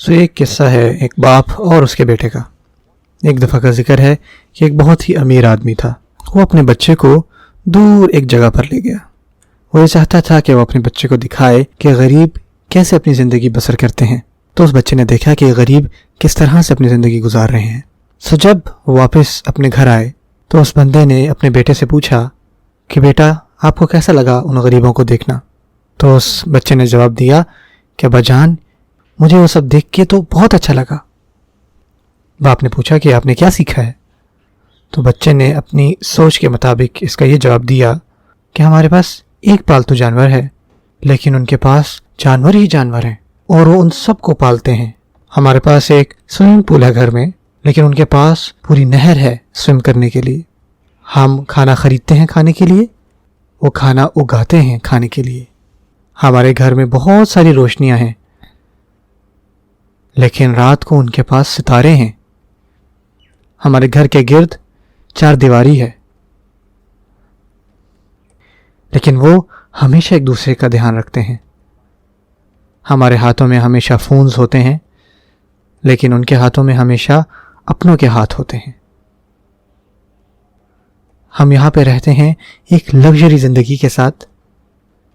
ایک قصہ ہے ایک باپ اور اس کے بیٹے کا۔ ایک دفعہ کا ذکر ہے کہ ایک بہت ہی امیر آدمی تھا۔ وہ اپنے بچے کو دور ایک جگہ پر لے گیا۔ وہ یہ چاہتا تھا کہ وہ اپنے بچے کو دکھائے کہ غریب کیسے اپنی زندگی بسر کرتے ہیں۔ تو اس بچے نے دیکھا کہ غریب کس طرح سے اپنی زندگی گزار رہے ہیں۔ جب وہ واپس اپنے گھر آئے تو اس بندے نے اپنے بیٹے سے پوچھا کہ بیٹا آپ کو کیسا لگا ان غریبوں کو دیکھنا؟ تو اس بچے نے جواب دیا کہ ابا جان مجھے وہ سب دیکھ کے تو بہت اچھا لگا۔ باپ نے پوچھا کہ آپ نے کیا سیکھا ہے؟ تو بچے نے اپنی سوچ کے مطابق اس کا یہ جواب دیا کہ ہمارے پاس ایک پالتو جانور ہے، لیکن ان کے پاس جانور ہی جانور ہیں اور وہ ان سب کو پالتے ہیں۔ ہمارے پاس ایک سوئمنگ پول ہے گھر میں، لیکن ان کے پاس پوری نہر ہے سوئم کرنے کے لیے۔ ہم کھانا خریدتے ہیں کھانے کے لیے، وہ کھانا اگاتے ہیں کھانے کے لیے۔ ہمارے گھر میں بہت ساری روشنیاں ہیں، لیکن رات کو ان کے پاس ستارے ہیں۔ ہمارے گھر کے گرد 4 دیواری ہے، لیکن وہ ہمیشہ ایک دوسرے کا دھیان رکھتے ہیں۔ ہمارے ہاتھوں میں ہمیشہ فونز ہوتے ہیں، لیکن ان کے ہاتھوں میں ہمیشہ اپنوں کے ہاتھ ہوتے ہیں۔ ہم یہاں پہ رہتے ہیں ایک لگژری زندگی کے ساتھ،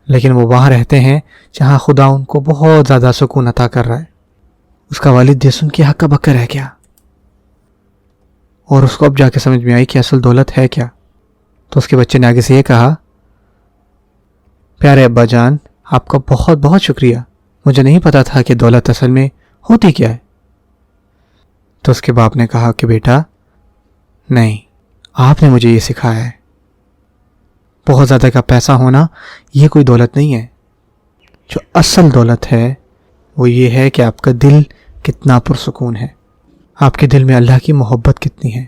لیکن وہ وہاں رہتے ہیں جہاں خدا ان کو بہت زیادہ سکون عطا کر رہا ہے۔ اس کا والد یہ سن کے ہکا بکا رہ گیا، اور اس کو اب جا کے سمجھ میں آئی کہ اصل دولت ہے کیا۔ تو اس کے بچے نے آگے سے یہ کہا، پیارے ابا جان آپ کا بہت بہت شکریہ، مجھے نہیں پتا تھا کہ دولت اصل میں ہوتی کیا ہے۔ تو اس کے باپ نے کہا کہ بیٹا نہیں، آپ نے مجھے یہ سکھایا ہے، بہت زیادہ کا پیسہ ہونا یہ کوئی دولت نہیں ہے۔ جو اصل دولت ہے وہ یہ ہے کہ آپ کا دل کتنا پرسکون ہے، آپ کے دل میں اللہ کی محبت کتنی ہے۔